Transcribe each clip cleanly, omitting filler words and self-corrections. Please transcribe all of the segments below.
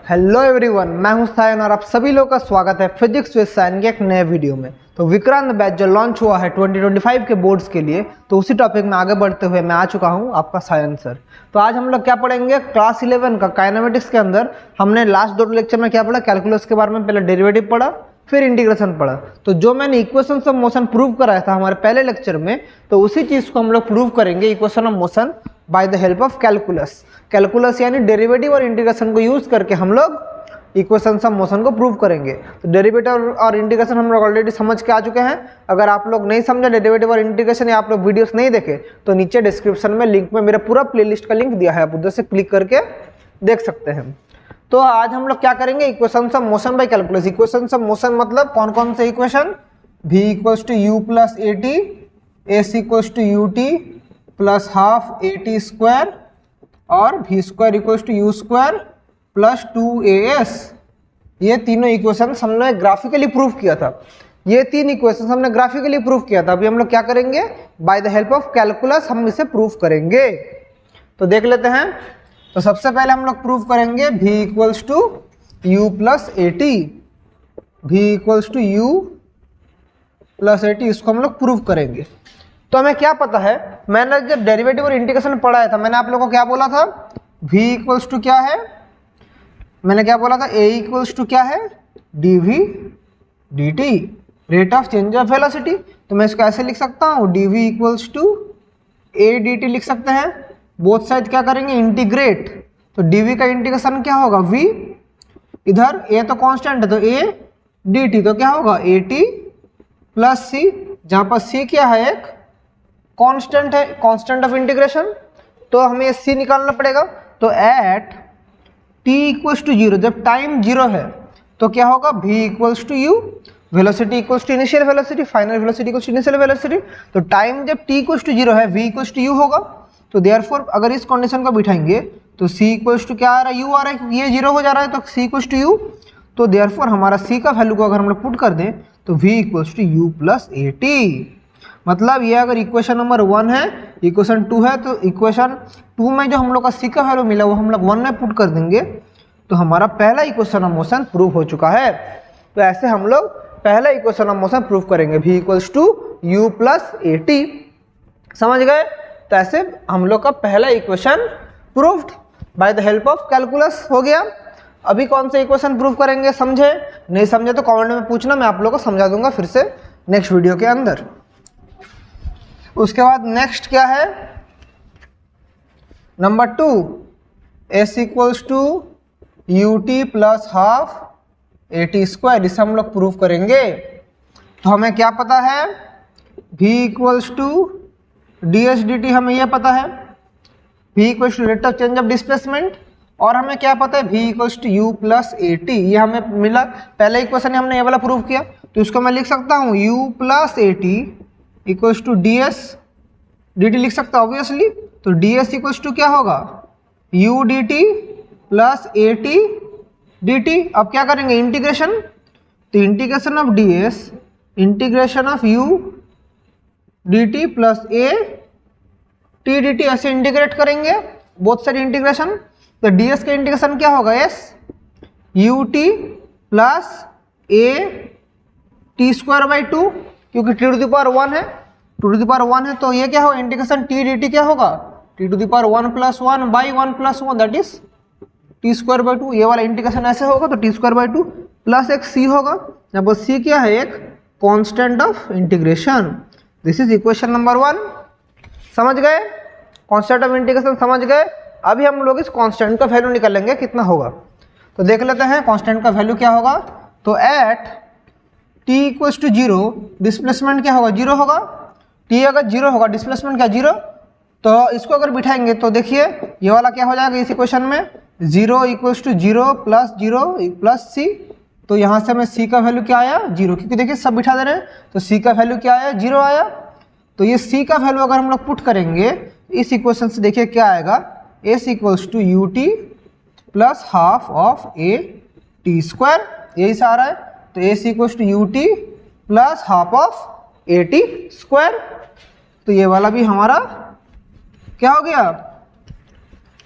Hello everyone, मैं हूं सायन और आप सभी लोगों का स्वागत है फिजिक्स विद सायन के एक नए वीडियो में। तो विक्रांत बैच जो लॉन्च हुआ है 2025 के बोर्ड्स के लिए, तो उसी टॉपिक में आगे बढ़ते हुए मैं आ चुका हूं आपका सायन सर। तो आज हम लोग क्या पढ़ेंगे, क्लास 11 का काइनेमेटिक्स के अंदर हमने लास्ट दो लेक्चर में क्या पढ़ा, कैलकुलस के बारे में पहले डेरिवेटिव पढ़ा, फिर इंटीग्रेशन पढ़ा। तो जो मैंने इक्वेशंस ऑफ मोशन प्रूव कराया था हमारे पहले लेक्चर में, तो उसी चीज़ को हम लोग प्रूव करेंगे equation of motion bye the help of calculus. Calculus यानी डेरिवेटिव और इंटीग्रेशन को यूज करके हम लोग इक्वेशंस ऑफ मोशन को प्रूव करेंगे। तो डेरिवेटिव और इंटीग्रेशन हम लोग ऑलरेडी समझ के आ चुके हैं। अगर आप लोग नहीं समझे डेरिवेटिव और इंटीग्रेशन या आप लोग वीडियोस नहीं देखे, तो नीचे डिस्क्रिप्शन में लिंक में मेरा पूरा प्लेलिस्ट का लिंक दिया है, आप उधर से क्लिक करके देख सकते हैं। तो आज हम लोग क्या करेंगे, equations of motion by calculus. Equations of motion मतलब कौन कौन से equation, v equals to u plus a t, s equals to u t plus half a t square और v square equals to u square plus 2as। ये तीनों equations हमने graphically prove किया था। ये तीन इक्वेशंस हमने ग्राफिकली प्रूव किया था। अभी हम लोग क्या करेंगे, bye the help of calculus हम इसे प्रूव करेंगे। तो देख लेते हैं। तो सबसे पहले हम लोग प्रूव करेंगे v equals to u plus a t, v equals to u plus a t, इसको हम लोग प्रूव करेंगे। तो हमें क्या पता है, मैंने जब डेरिवेटिव और इंटीग्रेशन पढ़ाया था, मैंने आप लोगों को क्या बोला था, v इक्वल्स टू क्या है, मैंने क्या बोला था, a इक्वल्स टू क्या है, dv dt, rate of change of velocity. तो मैं इसको ऐसे लिख सकता हूँ, dv equals to a dt लिख सकते हैं। बोथ साइड क्या करेंगे, इंटीग्रेट। तो dv का इंटीग्रेशन क्या होगा, v, इधर a तो कांस्टेंट है तो a dt, तो क्या होगा at प्लस c, जहाँ पर c क्या है, एक कांस्टेंट है, कांस्टेंट ऑफ इंटीग्रेशन। तो हमें c निकालना पड़ेगा। तो at t equals to zero, जब टाइम जीरो है तो क्या होगा, v equals to u, velocity equals to initial velocity, final velocity equals to initial velocity. तो टाइम जब t इक्वल्स टू जीरो है, v इक्वल्स टू u होगा। तो देयरफॉर अगर इस कंडीशन को बिठाएंगे तो c इक्वल्स टू क्या आ रहा है, u आ रहा है, क्योंकि ये जीरो हो जा रहा है, तो c इक्वल्स टू u। तो देयरफॉर हमारा c का वैल्यू को अगर हम लोग पुट कर दें तो v equals to u plus a t. मतलब ये अगर इक्वेशन नंबर 1 है, इक्वेशन 2 है, तो इक्वेशन 2 में जो हम लोग का सी का वैल्यू मिला वो हम लोग 1 में पुट कर देंगे, तो हमारा पहला इक्वेशन ऑफ मोशन प्रूव हो चुका है। तो ऐसे हम लोग पहला इक्वेशन ऑफ मोशन प्रूव करेंगे, v equals to u plus a t. समझ गए। तो ऐसे हम लोग का पहला equation proved by the help of calculus हो गया। अभी कौन सा इक्वेशन प्रूव करेंगे, समझे? नहीं समझे तो कमेंट में पूछना, मैं आप लोग को समझा दूंगा फिर से नेक्स्ट वीडियो के अंदर। उसके बाद नेक्स्ट क्या है, number 2, s equals to u t plus half a t square, इसे हम लोग प्रूव करेंगे। तो हमें क्या पता है, v equals to d s d t, हमें यह पता है, v equals to rate of change of displacement, और हमें क्या पता है, v equals to u plus a t, ये हमें मिला। पहले इक्वेशन हमने ये वाला प्रूव किया, तो इसको मैं लिख सकता हूँ u plus a t equals to d s d t लिख सकता हूँ ऑब्वियसली। तो डी एस इक्वल्स टू क्या होगा, u D T plus a T D T. अब क्या करेंगे, इंटीग्रेशन। तो integration of D S, integration of u D T plus a T D T, ऐसे इंटीग्रेट करेंगे बोथ साइड इंटीग्रेशन। तो D S का इंटीग्रेशन क्या होगा, s u T plus a t square by 2, क्योंकि टी टू द पावर 1 है, to to the power 1 है, तो ये क्या होगा, इंटीग्रेशन टी डी टी क्या होगा, t to the power 1 plus 1 by 1 plus 1, that is t square by 2। ये वाला इंटीग्रेशन ऐसे होगा, तो टी स्क्वायर बाई 2 प्लस एक सी होगा, जब सी क्या है, एक constant of integration. This is equation number 1। समझ गए, कांस्टेंट ऑफ इंटीग्रेशन समझ गए। अभी हम लोग इस कांस्टेंट का वैल्यू निकालेंगे कितना होगा। तो देख लेते हैं कांस्टेंट का वैल्यू क्या होगा। तो at t equals to zero, displacement क्या होगा, जीरो होगा। t अगर जीरो होगा, डिस्प्लेसमेंट क्या, जीरो। तो इसको अगर बिठाएंगे तो देखिए ये वाला क्या हो जाएगा इस इक्वेशन में, zero equals to zero plus zero plus C. तो यहाँ से हमें c का वैल्यू क्या आया, जीरो, क्योंकि देखिए सब बिठा दे रहे हैं, तो c का वैल्यू क्या आया, जीरो आया। तो ये c का वैल्यू अगर हम लोग पुट करेंगे इस इक्वेशन से, देखिए क्या आएगा, s equals to u t plus half of a t square, यही से आ रहा है। तो s equals to u t plus half of a t square. तो ये वाला भी हमारा क्या हो गया,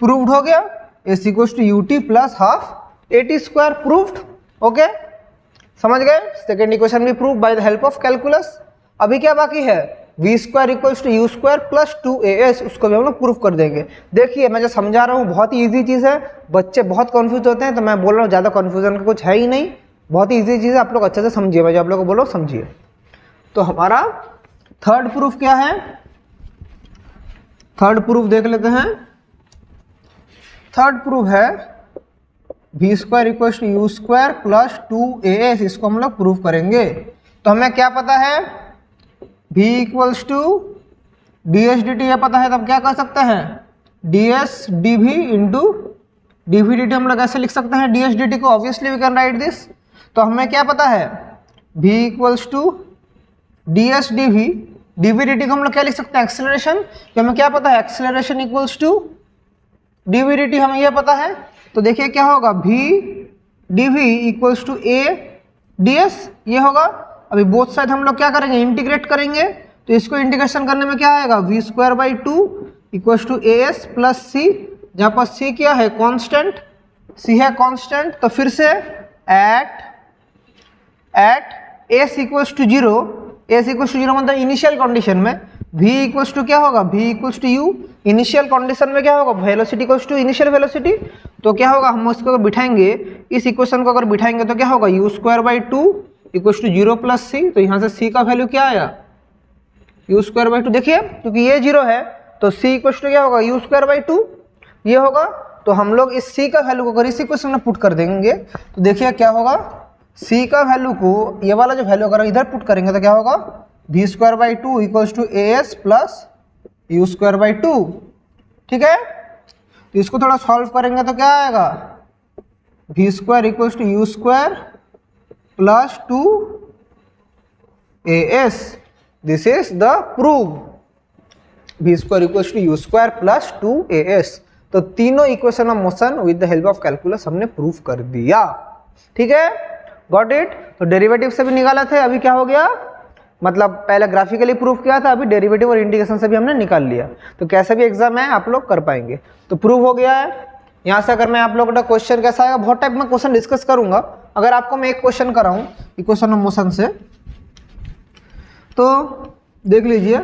प्रूव्ड हो गया। s equals to u t plus half 8 square proved. Okay, समझ गए। सेकेंड इक्वेशन भी prove by the help of calculus. अभी क्या बाकी है, v square equals to u square plus 2as, उसको भी हम लोग प्रूफ कर देंगे। देखिए मैं जो समझा रहा हूँ बहुत ही ईजी चीज़ है, बच्चे बहुत कन्फ्यूज होते हैं, तो मैं बोल रहा हूँ ज़्यादा कन्फ्यूजन का कुछ है ही नहीं, बहुत ही ईजी चीज़ है, आप लोग अच्छे से समझिए, मैं जो आप लोग को बोल रहा हूँ समझिए। तो हमारा थर्ड प्रूफ क्या है, थर्ड प्रूफ देख लेते हैं। थर्ड प्रूफ है v square equals to u square plus 2as, इसको हम लोग प्रूफ करेंगे। तो हमें क्या पता है, v equals to d s d t यह पता है, तब क्या कर सकते हैं, d s d v into d v d t हम लोग ऐसे लिख सकते हैं डी एस डी टी को, obviously we can write this. तो हमें क्या पता है, v equals to d s d v, d v d t को हम लोग क्या लिख सकते हैं, एक्सेलरेशन। तो हमें क्या पता है, acceleration equals to d v d t, हमें यह पता है। तो देखिए क्या होगा, v d v equals to a d s, ये होगा। अभी बोथ साइड हम लोग क्या करेंगे, इंटीग्रेट करेंगे। तो इसको इंटीग्रेशन करने में क्या आएगा, V square by 2 equals to A S plus C, जहाँ पर सी क्या है, कांस्टेंट, सी है कांस्टेंट। तो फिर से at s equals to 0, s equals to 0 मतलब इनिशियल कंडीशन में v इक्वल्स टू क्या होगा, v equals to u, initial condition में क्या होगा, velocity equals to initial velocity. तो क्या होगा, हम उसको अगर बिठाएंगे, इस इक्वेशन को अगर बिठाएंगे तो क्या होगा, u square by 2 equals to 0 plus C. तो यहाँ से c का वैल्यू क्या आया, u स्क्वायर बाई 2। देखिए क्योंकि ये 0 है तो c इक्वल्स टू क्या होगा, u स्क्वायर बाई 2, ये होगा। तो हम लोग इस c का वैल्यू को अगर इस इक्वेशन में पुट कर देंगे तो देखिए क्या होगा, c का वैल्यू को, ये वाला जो वैल्यू अगर इधर पुट करेंगे तो क्या होगा, v square by 2 equals to A S plus u square by 2। ठीक है, तो इसको थोड़ा सॉल्व करेंगे तो क्या आएगा, v square equals to u square plus 2as, this is the prove, v square equals to u square plus 2as। तो तीनों equation of motion with the help of calculus हमने प्रूफ कर दिया। ठीक है, गॉट इट। तो derivative से भी निकाला थे, अभी क्या हो गया, मतलब पहले ग्राफिकली प्रूफ किया था, अभी डेरिवेटिव और इंटीग्रेशन से भी हमने निकाल लिया। तो कैसे भी एग्जाम है आप लोग कर पाएंगे। तो प्रूफ हो गया है। यहाँ से अगर मैं आप लोगों का क्वेश्चन कैसा आएगा, बहुत टाइप में क्वेश्चन डिस्कस करूंगा। अगर आपको मैं एक क्वेश्चन कराऊं इक्वेशन ऑफ मोशन से, तो देख लीजिए,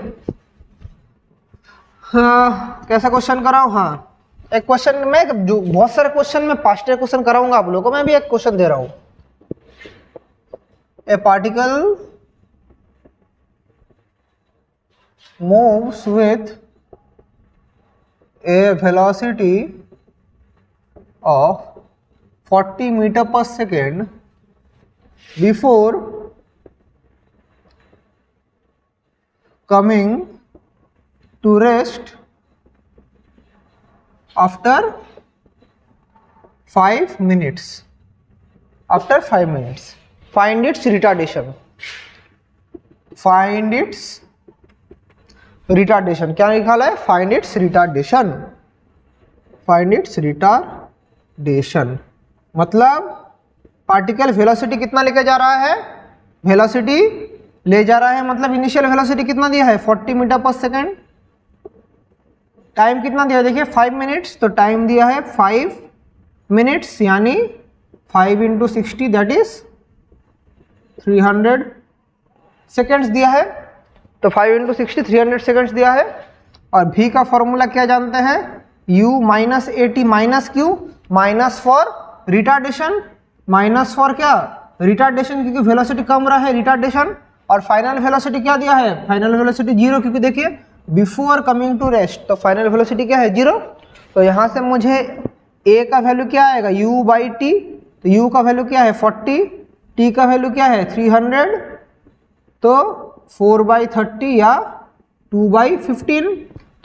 हाँ, कैसा क्वेश्चन कराऊं। हाँ, एक क्वेश्चन में, जो बहुत सारे क्वेश्चन में पास्ट ईयर क्वेश्चन कराऊंगा आप लोगों को, मैं भी एक क्वेश्चन दे रहा हूं। ए particle moves with a velocity of 40 meter per second before coming to rest after 5 minutes. After 5 minutes, find its retardation. Find its retardation, क्या निकाला है, find its retardation. Find its retardation मतलब पार्टिकल वेलोसिटी कितना लेके जा रहा है, velocity ले जा रहा है, मतलब इनिशियल वेलोसिटी कितना दिया है, 40 मीटर पर सेकेंड। टाइम कितना दिया है, देखिए 5 मिनट्स, तो टाइम दिया है 5 मिनट्स, यानी 5 इंटू 60 दैट इज 300 सेकेंड्स दिया है। तो 5 इंटू 60 300 सेकेंड्स दिया है। और v का फॉर्मूला क्या जानते हैं, u minus A T minus Q, minus for retardation, minus for क्या, रिटार्डेशन, क्योंकि वेलोसिटी कम रहा है रिटार्डेशन। और फाइनल वेलोसिटी क्या दिया है, फाइनल वेलोसिटी 0, क्योंकि देखिए बिफोर कमिंग टू रेस्ट, तो फाइनल वेलोसिटी क्या है, 0। तो यहाँ से मुझे a का वैल्यू क्या आएगा, u बाई टी, तो u का वैल्यू क्या है 40, t का वैल्यू क्या है 300, तो 4/30 या 2/15।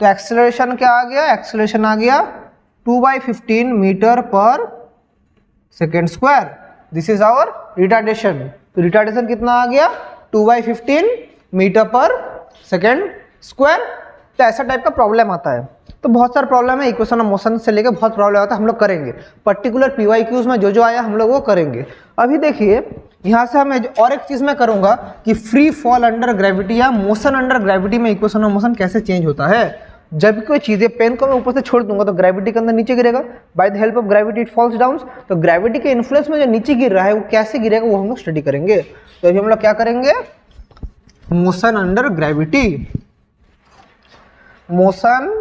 तो एक्सेलरेशन क्या आ गया, एक्सेलरेशन आ गया 2/15 metre per second square. This is our retardation. तो रिटार्डेशन कितना आ गया, 2/15 मीटर पर सेकेंड स्क्वायर। तो ऐसा टाइप का प्रॉब्लम आता है। तो बहुत सारे प्रॉब्लम है, इक्वेशन ऑफ मोशन से लेकर बहुत प्रॉब्लम आता है, हम लोग करेंगे पर्टिकुलर PYQs में जो आया हम लोग वो करेंगे। अभी देखिए यहाँ से हमें और एक चीज़ मैं करूँगा कि फ्री फॉल अंडर ग्रेविटी या मोशन अंडर ग्रेविटी में इक्वेशन ऑफ मोशन कैसे चेंज होता है। जब कोई चीज़ें पेन को मैं ऊपर से छोड़ दूंगा तो ग्रेविटी के अंदर नीचे गिरेगा, bye the help of gravity it falls down. तो ग्रेविटी के इन्फ्लुएंस में जो नीचे गिर रहा है वो कैसे गिरेगा वो हम लोग स्टडी करेंगे। तो अभी हम लोग क्या करेंगे, motion under gravity. Motion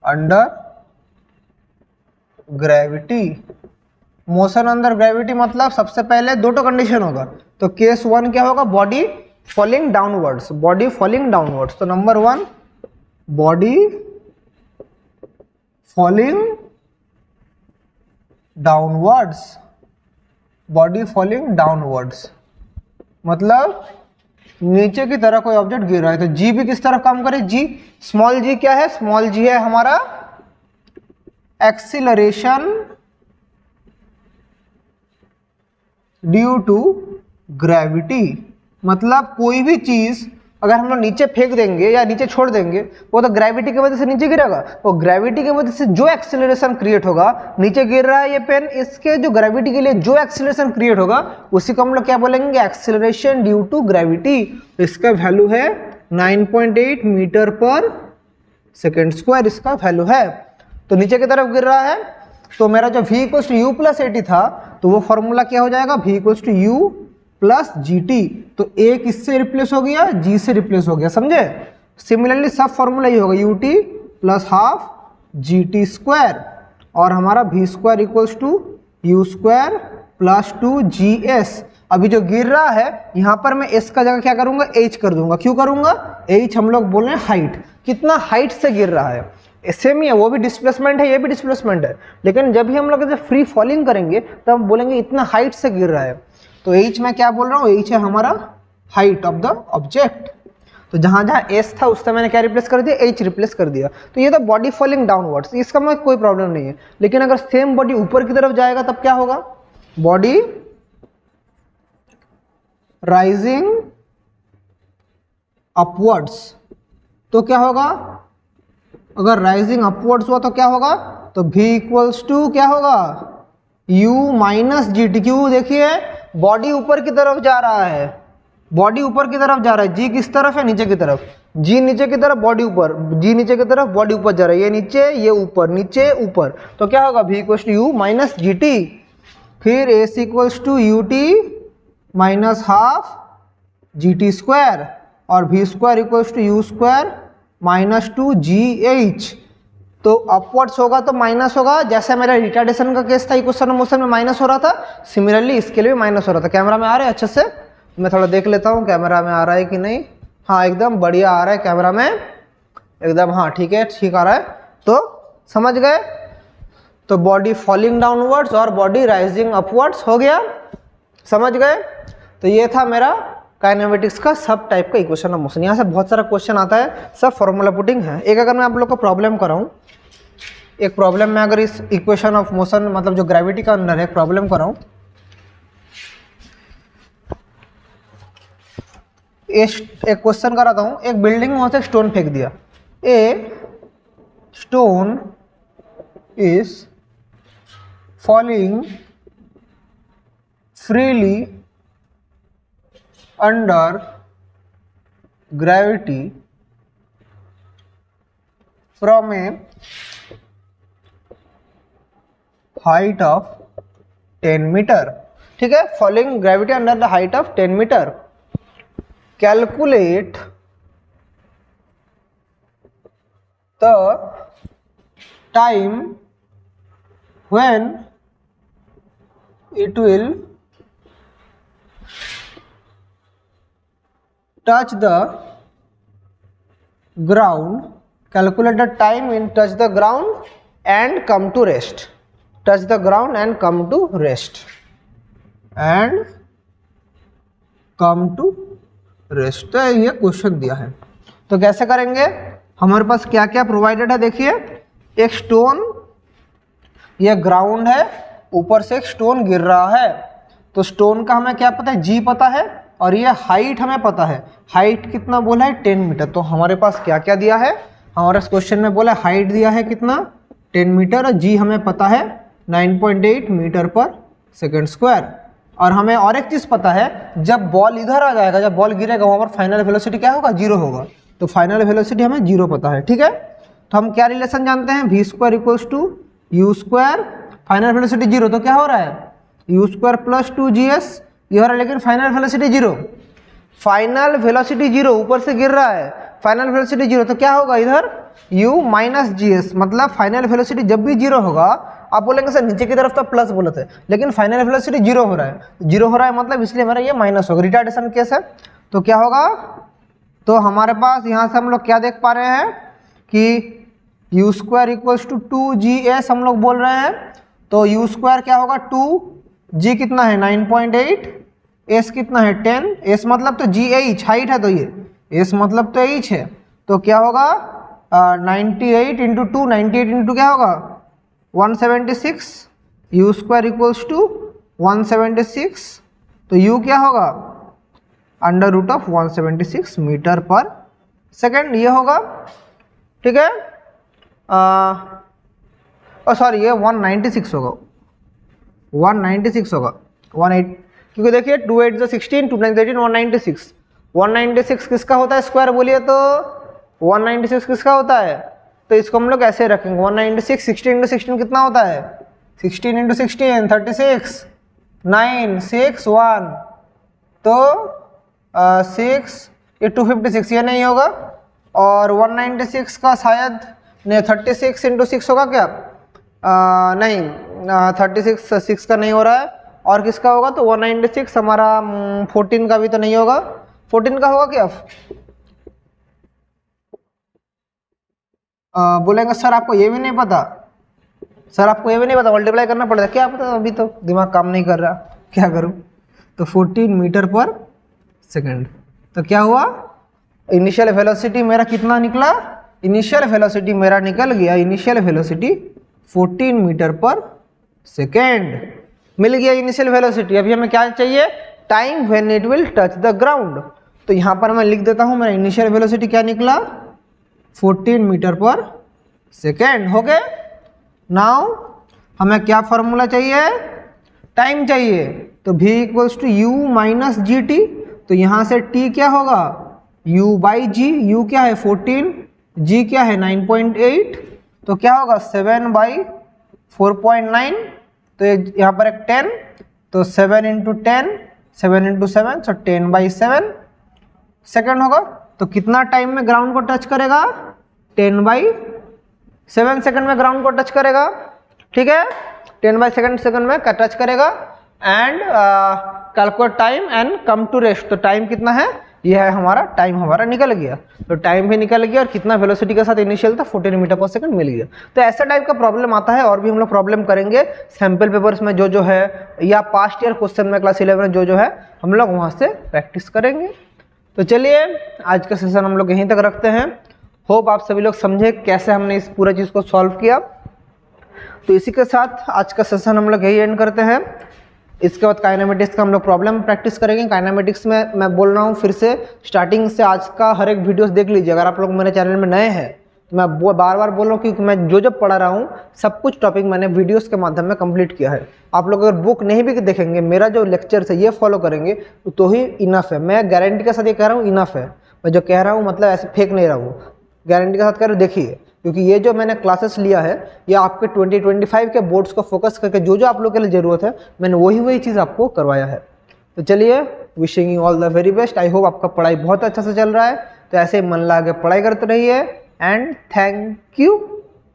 under gravity. Motion under gravity मतलब सबसे पहले दो तो कंडीशन होगा। तो केस 1 क्या होगा, body falling downwards, body falling downwards. तो number 1 body falling downwards, body falling downwards मतलब नीचे की तरफ कोई ऑब्जेक्ट गिर रहा है। तो जी भी किस तरफ काम करे, जी स्मॉल जी क्या है, स्मॉल जी है हमारा एक्सीलरेशन ड्यू टू ग्रेविटी। मतलब कोई भी चीज अगर हम लोग नीचे फेंक देंगे या नीचे छोड़ देंगे वो तो ग्रेविटी की वजह से नीचे गिरेगा। तो ग्रेविटी की वजह से जो एक्सीलरेशन क्रिएट होगा, नीचे गिर रहा है ये पेन, इसके जो ग्रेविटी के लिए जो एक्सीलरेशन क्रिएट होगा उसी को हम लोग क्या बोलेंगे, एक्सीलरेशन ड्यू टू ग्रेविटी। इसका वैल्यू है 9.8 मीटर पर सेकेंड स्क्वायर, इसका वैल्यू है। तो नीचे की तरफ गिर रहा है तो मेरा जो v = u + at था तो वो फॉर्मूला क्या हो जाएगा, v = u + gt। तो a किससे रिप्लेस हो गया, g से रिप्लेस हो गया, समझे। सिमिलरली सब फॉर्मूला ये होगा ut + ½ gt² और हमारा v² = u² + 2gs। अभी जो गिर रहा है यहाँ पर मैं s का जगह क्या करूंगा, h कर दूंगा। क्यों करूंगा, h हम लोग बोल रहे हैं हाइट, कितना हाइट से गिर रहा है। सेम ही है, वो भी डिस्प्लेसमेंट है, ये भी डिस्प्लेसमेंट है, लेकिन जब भी हम लोग इसे फ्री फॉलिंग करेंगे तब हम बोलेंगे इतना हाइट से गिर रहा है। तो h मैं क्या बोल रहा हूँ, h है हमारा हाइट ऑफ द ऑब्जेक्ट। तो जहां जहां s था उससे मैंने क्या रिप्लेस कर दिया, h रिप्लेस कर दिया। तो ये तो बॉडी फॉलिंग डाउनवर्ड्स, इसका में कोई प्रॉब्लम नहीं है। लेकिन अगर सेम बॉडी ऊपर की तरफ जाएगा तब क्या होगा, बॉडी राइजिंग अपवर्ड्स। तो क्या होगा, अगर राइजिंग अपवर्ड्स हुआ तो क्या होगा, तो v = क्या होगा, u - gt। क्यों, देखिए बॉडी ऊपर की तरफ जा रहा है, बॉडी ऊपर की तरफ जा रहा है, g किस तरफ है, नीचे की तरफ, g नीचे की तरफ, बॉडी ऊपर, g नीचे की तरफ, बॉडी ऊपर जा रहा है, ये नीचे ये ऊपर, नीचे ऊपर। तो क्या होगा, v = u - gt। फिर a = ut - ½ gt² और v² = u² - 2gh। तो अपवर्ड्स होगा तो माइनस होगा, जैसे मेरा रिटार्डेशन का केस था इक्वेशन ऑफ मोशन में माइनस हो रहा था, सिमिलरली इसके लिए भी माइनस हो रहा था। कैमरा में आ रहा है अच्छे से, मैं थोड़ा देख लेता हूँ कैमरा में आ रहा है कि नहीं। हाँ एकदम बढ़िया आ रहा है कैमरा में एकदम, हाँ ठीक है, ठीक आ रहा है। तो समझ गए, तो बॉडी फॉलिंग डाउनवर्ड्स और बॉडी राइजिंग अपवर्ड्स हो गया, समझ गए। तो ये था मेरा काइनेमेटिक्स का सब टाइप का इक्वेशन ऑफ मोशन। यहाँ से बहुत सारा क्वेश्चन आता है, सब फॉर्मूला पुटिंग है। एक अगर मैं आप लोग को प्रॉब्लम कराऊँ, एक प्रॉब्लम में अगर इस इक्वेशन ऑफ मोशन मतलब जो ग्रेविटी का अंदर है प्रॉब्लम कराऊँ, एक क्वेश्चन कराता हूँ। एक बिल्डिंग में वहाँ से स्टोन फेंक दिया, a stone is falling freely under gravity from a height of 10 meter। ठीक है, falling gravity under the height of 10 meter। Calculate the time when it will touch the ground, calculate the time in touch the ground and come to rest, touch the ground and come to rest, and come to rest। तो ये question दिया है, तो कैसे करेंगे, हमारे पास क्या क्या प्रोवाइडेड है। देखिए एक स्टोन, ये ग्राउंड है, ऊपर से एक स्टोन गिर रहा है। तो स्टोन का हमें क्या पता है, जी पता है, और ये हाइट हमें पता है, हाइट कितना बोला है 10 मीटर। तो हमारे पास क्या क्या दिया है, हमारे क्वेश्चन में बोला हाइट दिया है कितना 10 मीटर, और जी हमें पता है 9.8 मीटर पर सेकेंड स्क्वायर। और हमें और एक चीज़ पता है, जब बॉल इधर आ जाएगा, जब बॉल गिरेगा वहाँ पर फाइनल वेलोसिटी क्या होगा, 0 होगा। तो फाइनल वेलोसिटी हमें 0 पता है, ठीक है। तो हम क्या रिलेशन जानते हैं, v square equals to u square, final velocity 0, तो क्या हो रहा है यू स्क्वायर प्लस 2gs, ये हो रहा है, लेकिन फाइनल वेलोसिटी 0, फाइनल वेलोसिटी 0 ऊपर से गिर रहा है, फाइनल वेलोसिटी 0, तो क्या होगा इधर u माइनस gs, मतलब फाइनल वेलोसिटी जब भी 0 होगा, आप बोलेंगे सर नीचे की तरफ तो प्लस बोले थे, लेकिन फाइनल वेलोसिटी 0 हो रहा है, 0 हो रहा है मतलब इसलिए हमारा ये माइनस होगा, रिटार्डेशन केस है। तो क्या होगा, तो हमारे पास यहाँ से हम लोग क्या देख पा रहे हैं कि you square equals to 2gs हम लोग बोल रहे हैं। तो यू स्क्वायर क्या होगा 2, g कितना है 9.8, s कितना है 10, s मतलब तो g h हाइट है, तो ये s मतलब तो h है, तो क्या होगा 98 इंटू 2, 98 इंटू क्या होगा 176, यू स्क्वायर इक्वल्स टू 176, तो u क्या होगा under root of 176 metre per second, ये होगा, ठीक है। सॉरी ये 196 होगा, 196 होगा, 18, क्योंकि देखिए 2 8 16, 2 9 13, 196, 196 किसका होता है स्क्वायर बोलिए तो 196 किसका होता है, तो इसको हम लोग ऐसे रखेंगे 196, 16 इंटू 16 कितना होता है 16 इंटू 16 36, 9 6 1, तो 6 ये 256 ये नहीं होगा, और 196 का शायद नहीं 36 इंटू 6 होगा क्या, नहीं 36 6 का नहीं हो रहा है, और किसका होगा तो 196 हमारा 14 का भी तो नहीं होगा, 14 का होगा क्या, बोलेंगे सर आपको ये भी नहीं पता, सर आपको ये भी नहीं पता, मल्टीप्लाई करना पड़ेगा, क्या पता, अभी तो दिमाग काम नहीं कर रहा, क्या करूं, तो 14 मीटर पर सेकेंड। तो क्या हुआ, इनिशियल वेलोसिटी मेरा कितना निकला, इनिशियल वेलोसिटी मेरा निकल गया, initial velocity 14 metre per second, मिल गया इनिशियल वेलोसिटी। अभी हमें क्या चाहिए, time when it will touch the ground. तो यहाँ पर मैं लिख देता हूँ मेरा इनिशियल वेलोसिटी क्या निकला 14 मीटर पर सेकेंड, हो गए। नाउ हमें क्या फॉर्मूला चाहिए, टाइम चाहिए, तो v equals to u minus g t, तो यहाँ से t क्या होगा u बाई जी, u क्या है 14, g क्या है 9.8, तो क्या होगा 7 बाई 4.9, तो यहाँ पर एक 10, तो 7 into 10, 7 into 7, so 10 by 7 second होगा। तो कितना टाइम में ग्राउंड को टच करेगा 10 बाई 7 सेकेंड में ग्राउंड को टच करेगा, ठीक है, 10 बाई सेकेंड में टच करेगा, and calculate time and come to rest. तो टाइम कितना है, यह है हमारा टाइम, हमारा निकल गया, तो टाइम भी निकल गया और कितना वेलोसिटी के साथ इनिशियल था 14 मीटर पर सेकंड मिल गया। तो ऐसा टाइप का प्रॉब्लम आता है, और भी हम लोग प्रॉब्लम करेंगे सैम्पल पेपर्स में जो है, या पास्ट ईयर क्वेश्चन में क्लास 11 में जो है हम लोग वहाँ से प्रैक्टिस करेंगे। तो चलिए आज का सेशन हम लोग यहीं तक रखते हैं। होप आप सभी लोग समझे कैसे हमने इस पूरा चीज़ को सॉल्व किया। तो इसी के साथ आज का सेशन हम लोग यही एंड करते हैं। इसके बाद काइनेमेटिक्स का हम लोग प्रॉब्लम प्रैक्टिस करेंगे। काइनेमेटिक्स में मैं बोल रहा हूँ फिर से स्टार्टिंग से आज का हर एक वीडियोस देख लीजिए। अगर आप लोग मेरे चैनल में नए हैं तो मैं बार बार बोल रहा हूँ क्योंकि मैं जो पढ़ा रहा हूँ सब कुछ टॉपिक मैंने वीडियोस के माध्यम में कंप्लीट किया है। आप लोग अगर बुक नहीं भी देखेंगे, मेरा जो लेक्चर है ये फॉलो करेंगे तो ही इनफ है। मैं गारंटी के साथ ये कह रहा हूँ इनफ है। मैं जो कह रहा हूँ मतलब ऐसे फेक नहीं रहा हूँ, गारंटी के साथ कह रहा हूँ। देखिए क्योंकि ये जो मैंने क्लासेस लिया है ये आपके 2025 के बोर्ड्स को फोकस करके जो आप लोग के लिए ज़रूरत है मैंने वही चीज़ आपको करवाया है। तो चलिए, wishing you all the very best. I hope आपका पढ़ाई बहुत अच्छा से चल रहा है। तो ऐसे ही मन लगा के पढ़ाई करते रहिए एंड थैंक यू।